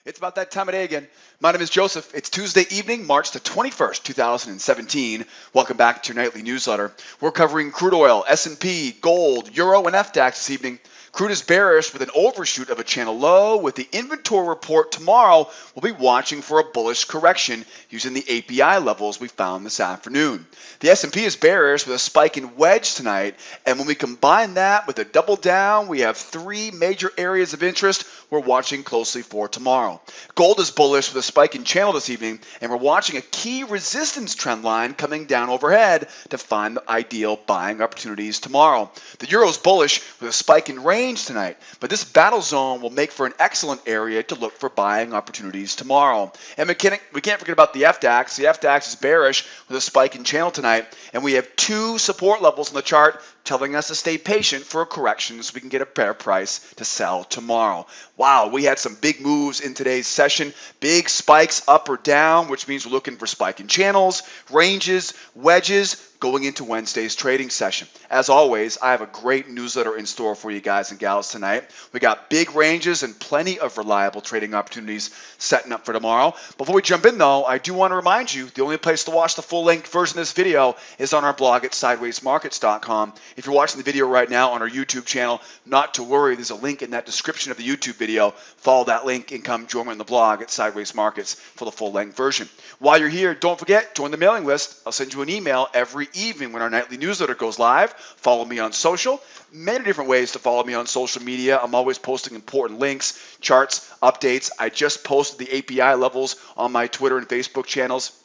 It's about that time of day again. My name is Joseph. It's Tuesday evening, March the 21st, 2017. Welcome back to your nightly newsletter. We're covering crude oil, S&P, gold, euro, and FDAX this evening. Crude is bearish with an overshoot of a channel low. With the inventory report tomorrow, we'll be watching for a bullish correction using the API levels we found this afternoon. The S&P is bearish with a spike in wedge tonight, and when we combine that with a double down, we have three major areas of interest we're watching closely for tomorrow. Gold is bullish with a spike in channel this evening, and we're watching a key resistance trend line coming down overhead to find the ideal buying opportunities tomorrow. The euro is bullish with a spike in range tonight, but this battle zone will make for an excellent area to look for buying opportunities tomorrow. And we can't forget about the FDAX. The FDAX is bearish with a spike in channel tonight, and we have two support levels on the chart telling us to stay patient for a correction so we can get a better price to sell tomorrow. Wow, we had some big moves in today's session. Big spikes up or down, which means we're looking for spike in channels, ranges, wedges, going into Wednesday's trading session. As always, I have a great newsletter in store for you guys and gals tonight. We got big ranges and plenty of reliable trading opportunities setting up for tomorrow. Before we jump in though, I do want to remind you the only place to watch the full-length version of this video is on our blog at sidewaysmarkets.com. If you're watching the video right now on our YouTube channel, not to worry, there's a link in that description of the YouTube video. Follow that link and come join me on the blog at Sideways Markets for the full-length version. While you're here, don't forget, join the mailing list. I'll send you an email every evening when our nightly newsletter goes live. Follow me on social. Many different ways to follow me on social media. I'm always posting important links, charts, updates. I just posted the API levels on my Twitter and Facebook channels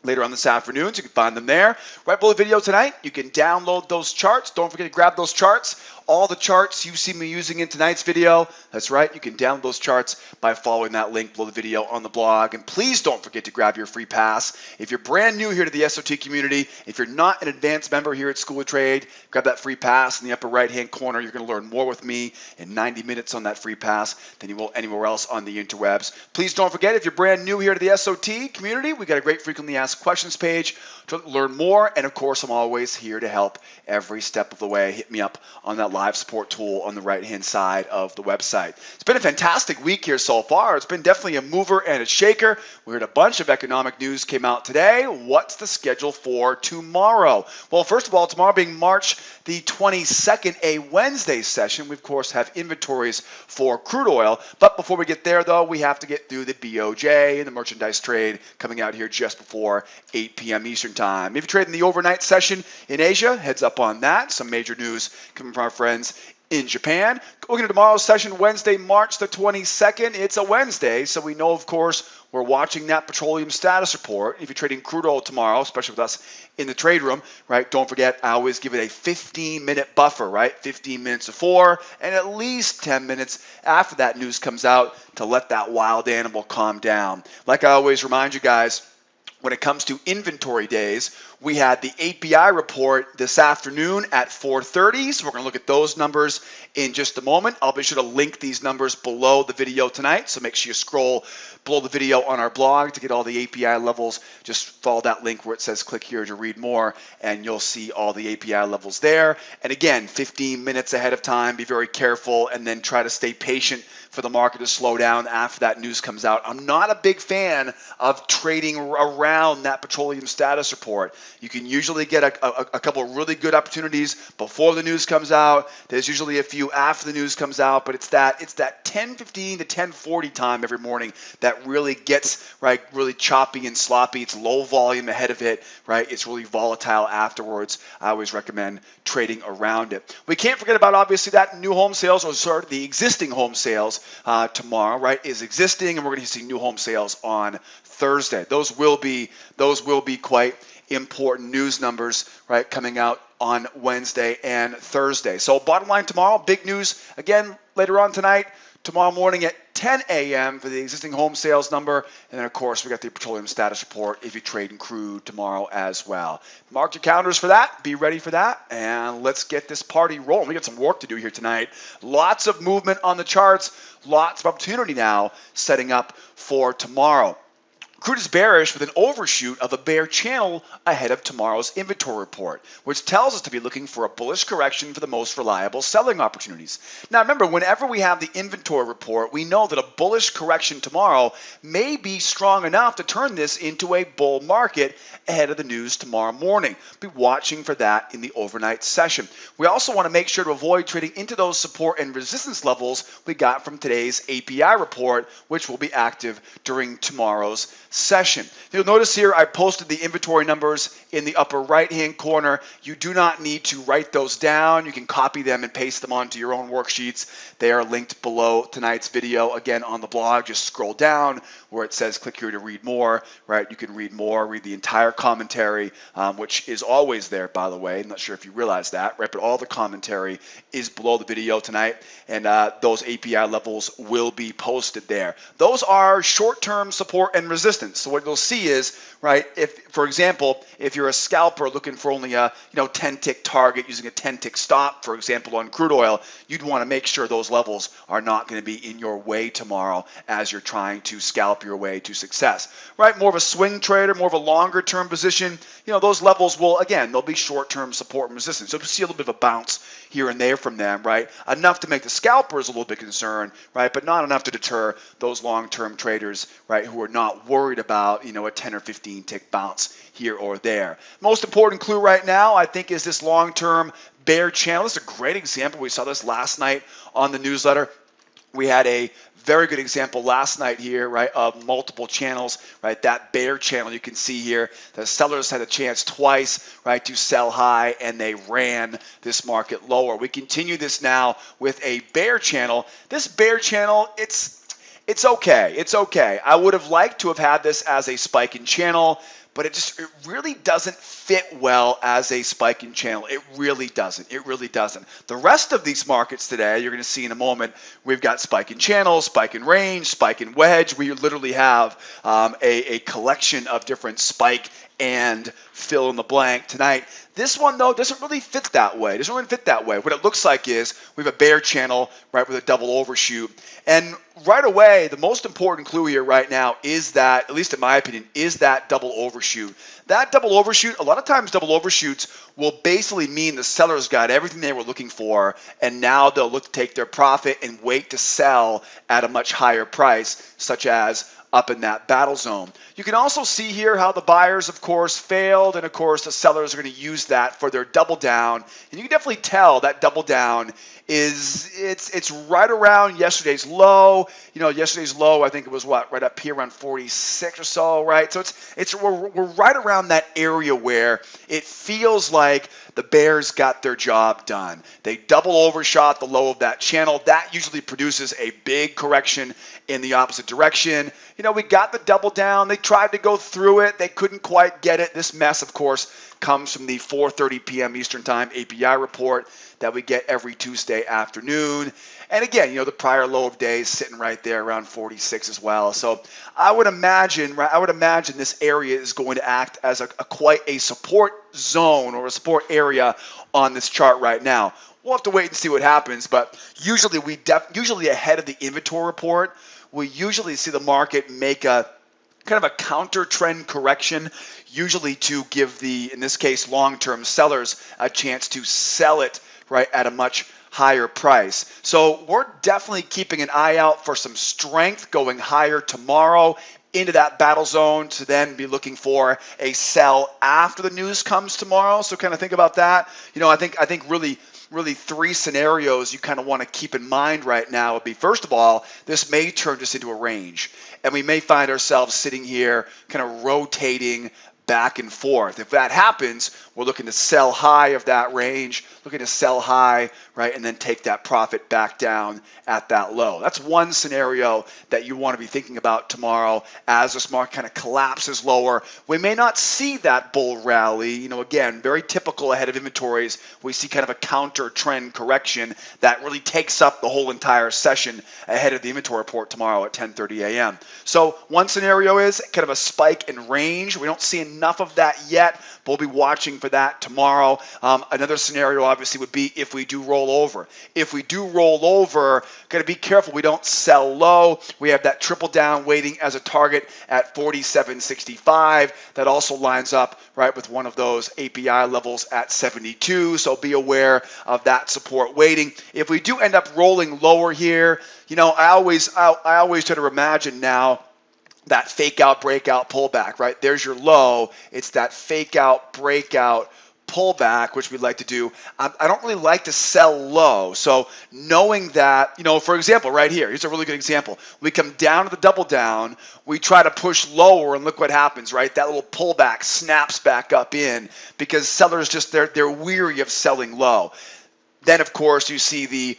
later on this afternoon, so you can find them there. Right below the video tonight, you can download those charts. Don't forget to grab those charts. All the charts you see me using in tonight's video, that's right, you can download those charts by following that link below the video on the blog. And please don't forget to grab your free pass. If you're brand new here to the SOT community, if you're not an advanced member here at School of Trade, grab that free pass in the upper right-hand corner. You're going to learn more with me in 90 minutes on that free pass than you will anywhere else on the interwebs. Please don't forget, if you're brand new here to the SOT community, we got a great frequently asked questions page to learn more. And of course, I'm always here to help every step of the way. Hit me up on that live support tool on the right-hand side of the website. It's been a fantastic week here so far. It's been definitely a mover and a shaker. We heard a bunch of economic news came out today. What's the schedule for tomorrow? Well, first of all, tomorrow being March the 22nd, a Wednesday session, we of course have inventories for crude oil. But before we get there, though, we have to get through the BOJ and the merchandise trade coming out here just before 8 p.m. Eastern Time. If you're trading the overnight session in Asia, heads up on that. Some major news coming from our friends in Japan. Looking at tomorrow's session, Wednesday, March the 22nd. It's a Wednesday, so we know, of course, we're watching that petroleum status report. If you're trading crude oil tomorrow, especially with us in the trade room, right, don't forget, I always give it a 15-minute buffer, right, 15 minutes before and at least 10 minutes after that news comes out to let that wild animal calm down. Like I always remind you guys, when it comes to inventory days, we had the API report this afternoon at 4:30, so we're going to look at those numbers in just a moment. I'll be sure to link these numbers below the video tonight, so make sure you scroll below the video on our blog to get all the API levels. Just follow that link where it says click here to read more, and you'll see all the API levels there. And again, 15 minutes ahead of time, be very careful, and then try to stay patient for the market to slow down after that news comes out. I'm not a big fan of trading around that petroleum status report. You can usually get a couple of really good opportunities before the news comes out. There's usually a few after the news comes out, but it's that 10:15 to 10:40 time every morning that really gets really choppy and sloppy. It's low volume ahead of it, right? It's really volatile afterwards. I always recommend trading around it. We can't forget about obviously that new home sales, or sorry, the existing home sales tomorrow, right, is existing, and we're going to see new home sales on Thursday. Those will be quite important news numbers, right, coming out on Wednesday and Thursday. So bottom line tomorrow, big news again later on tonight, tomorrow morning at 10 a.m. for the existing home sales number. And then, of course, we got the petroleum status report if you trade in crude tomorrow as well. Mark your calendars for that. Be ready for that. And let's get this party rolling. We got some work to do here tonight. Lots of movement on the charts. Lots of opportunity now setting up for tomorrow. Crude is bearish with an overshoot of a bear channel ahead of tomorrow's inventory report, which tells us to be looking for a bullish correction for the most reliable selling opportunities. Now remember, whenever we have the inventory report, we know that a bullish correction tomorrow may be strong enough to turn this into a bull market ahead of the news tomorrow morning. Be watching for that in the overnight session. We also want to make sure to avoid trading into those support and resistance levels we got from today's API report, which will be active during tomorrow's session. You'll notice here I posted the inventory numbers in the upper right hand corner. You do not need to write those down. You can copy them and paste them onto your own worksheets. They are linked below tonight's video. Again, on the blog, just scroll down where it says click here to read more, right? You can read more, read the entire commentary, which is always there, by the way. I'm not sure if you realize that, right? But all the commentary is below the video tonight, and those API levels will be posted there. Those are short-term support and resistance. So what you'll see is, right, if, for example, if you're a scalper looking for only a 10-tick target using a 10-tick stop, for example, on crude oil, you'd want to make sure those levels are not going to be in your way tomorrow as you're trying to scalp your way to success, right? More of a swing trader, more of a longer-term position, those levels will, again, they'll be short-term support and resistance. So you'll see a little bit of a bounce here and there from them, right? Enough to make the scalpers a little bit concerned, right? But not enough to deter those long-term traders, right, who are not worried about, a 10 or 15 tick bounce here or there. Most important clue right now, I think, is this long-term bear channel. This is a great example. We saw this last night on the newsletter. We had a very good example last night here, right, of multiple channels, right? That bear channel you can see here, the sellers had a chance twice, right, to sell high, and they ran this market lower. We continue this now with a bear channel. This bear channel, it's okay. It's okay. I would have liked to have had this as a spike in channel, but it really doesn't fit well as a spike in channel. It really doesn't. It really doesn't. The rest of these markets today, you're going to see in a moment, we've got spike in channel, spike in range, spike in wedge. We literally have a collection of different spike and fill in the blank tonight. This one, though, doesn't really fit that way. What it looks like is we have a bear channel, right, with a double overshoot. And right away, the most important clue here right now is that, at least in my opinion, is that double overshoot. That double overshoot, a lot of times double overshoots will basically mean the sellers got everything they were looking for, and now they'll look to take their profit and wait to sell at a much higher price, such as up in that battle zone. You can also see here how the buyers, of course, failed, and of course the sellers are going to use that for their double down. And you can definitely tell that double down it's right around yesterday's low. Yesterday's low, I think it was right up here around 46 or so, right? So we're right around that area where it feels like the bears got their job done. They double overshot the low of that channel. That usually produces a big correction in the opposite direction. We got the double down. They tried to go through it. They couldn't quite get it. This mess, of course, comes from the 4:30 p.m. Eastern Time API report that we get every Tuesday afternoon. And again, the prior low of days sitting right there around 46 as well. So I would imagine this area is going to act as quite a support zone or a support area on this chart right now. We'll have to wait and see what happens, but usually ahead of the inventory report, we usually see the market make a kind of a counter trend correction, usually to give in this case, long-term sellers a chance to sell it right at a much higher price. So we're definitely keeping an eye out for some strength going higher tomorrow into that battle zone to then be looking for a sell after the news comes tomorrow. So kind of think about that. I think really three scenarios you kind of want to keep in mind right now would be, first of all, this may turn this into a range, and we may find ourselves sitting here kind of rotating back and forth. If that happens, we're looking to sell high of that range, looking to sell high, right, and then take that profit back down at that low. That's one scenario that you want to be thinking about tomorrow as this market kind of collapses lower. We may not see that bull rally. Again, very typical ahead of inventories. We see kind of a counter trend correction that really takes up the whole entire session ahead of the inventory report tomorrow at 10:30 a.m. So one scenario is kind of a spike in range. We don't see enough of that yet, but we'll be watching for that tomorrow. Another scenario obviously would be if we do roll over. If we do roll over, got to be careful we don't sell low. We have that triple down waiting as a target at 47.65. That also lines up right with one of those API levels at 72. So be aware of that support waiting. If we do end up rolling lower here, I always try to imagine now that fake out breakout pullback, right? There's your low. It's that fake out breakout pullback, which we like to do. I don't really like to sell low. So knowing that, for example, right here's a really good example. We come down to the double down, we try to push lower, and look what happens, right? That little pullback snaps back up in because sellers just, they're weary of selling low. Then, of course, you see the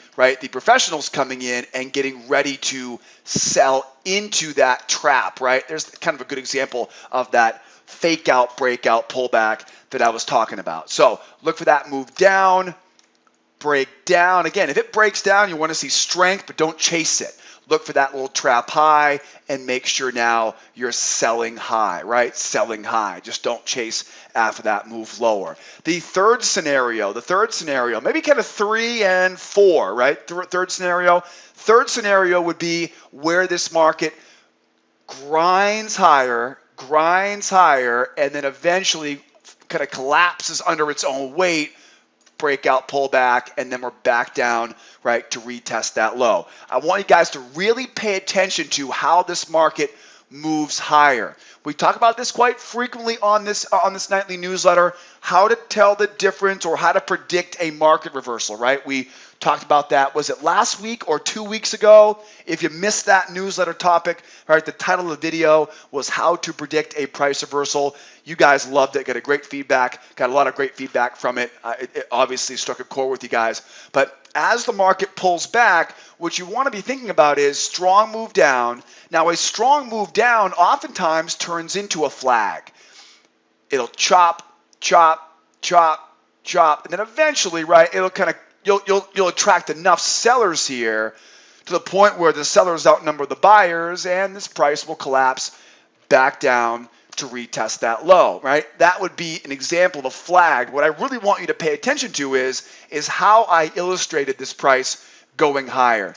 professionals coming in and getting ready to sell into that trap, right? There's kind of a good example of that fake out breakout pullback that I was talking about. So look for that move down, break down. Again, if it breaks down, you want to see strength, but don't chase it. Look for that little trap high and make sure now you're selling high, right? Selling high. Just don't chase after that move lower. The third scenario, maybe kind of 3 and 4, right? Third scenario would be where this market grinds higher, and then eventually kind of collapses under its own weight, breakout pullback, and then we're back down, right, to retest that low. I want you guys to really pay attention to how this market moves higher. We talk about this quite frequently on this nightly newsletter, how to tell the difference or how to predict a market reversal, right? We talked about that. Was it last week or 2 weeks ago? If you missed that newsletter topic, right, the title of the video was how to predict a price reversal. You guys loved it, got a great feedback, got a lot of great feedback from it. It obviously struck a chord with you guys. But as the market pulls back, what you want to be thinking about is strong move down. Now, a strong move down oftentimes turns into a flag. It'll chop, and then eventually, right, it'll kind of, you'll attract enough sellers here to the point where the sellers outnumber the buyers, and this price will collapse back down to retest that low, right? That would be an example of a flag. What I really want you to pay attention to is how I illustrated this price going higher.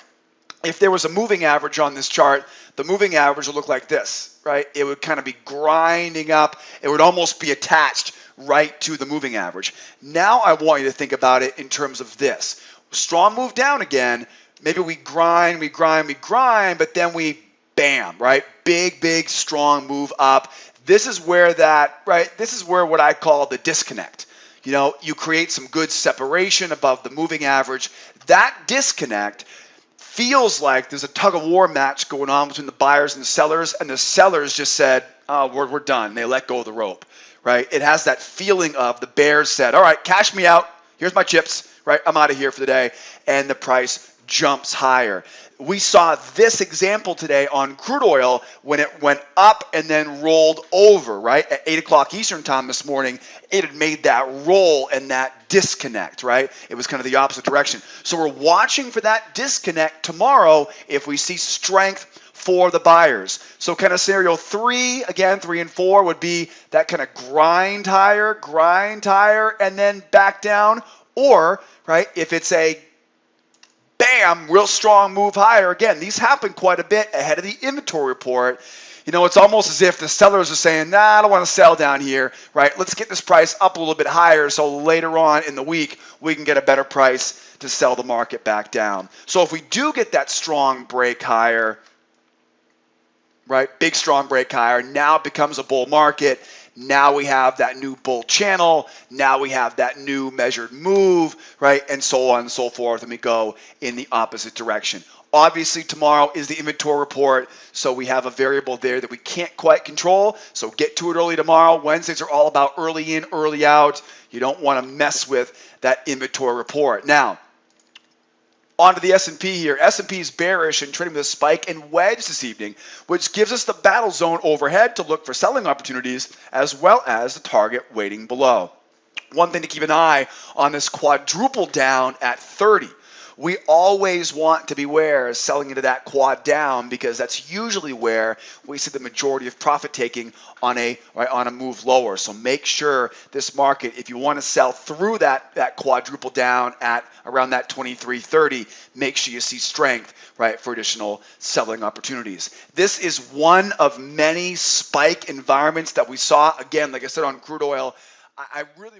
If there was a moving average on this chart, the moving average would look like this, right? It would kind of be grinding up. It would almost be attached right to the moving average. Now I want you to think about it in terms of this. Strong move down again. Maybe we grind, but then we bam, right? Big, strong move up. This is where what I call the disconnect. You create some good separation above the moving average. That disconnect feels like there's a tug of war match going on between the buyers and the sellers just said, oh, we're done. They let go of the rope, right? It has that feeling of the bears said, all right, cash me out. Here's my chips, right? I'm out of here for the day. And the price jumps higher. We saw this example today on crude oil when it went up and then rolled over, right? At 8 o'clock Eastern time this morning, it had made that roll and that disconnect, right? It was kind of the opposite direction. So we're watching for that disconnect tomorrow if we see strength for the buyers. So kind of scenario 3, again, 3 and 4 would be that kind of grind higher, and then back down. Or, right, if it's a bam, real strong move higher. Again, these happen quite a bit ahead of the inventory report. It's almost as if the sellers are saying, nah, I don't want to sell down here, right? Let's get this price up a little bit higher so later on in the week we can get a better price to sell the market back down. So if we do get that strong break higher, right, big strong break higher, now it becomes a bull market. Now we have that new bull channel. Now we have that new measured move, right? And so on and so forth. And we go in the opposite direction. Obviously, tomorrow is the inventory report. So we have a variable there that we can't quite control. So get to it early tomorrow. Wednesdays are all about early in, early out. You don't want to mess with that inventory report. Now, on to the S&P here. S&P is bearish and trading with a spike and wedge this evening, which gives us the battle zone overhead to look for selling opportunities as well as the target waiting below. One thing to keep an eye on this quadruple down at 30. we always want to beware selling into that quad down, because that's usually where we see the majority of profit taking on a move lower. So make sure this market, if you want to sell through that quadruple down at around that 23.30, make sure you see strength, right, for additional selling opportunities. This is one of many spike environments that we saw. Again, like I said, on crude oil, I really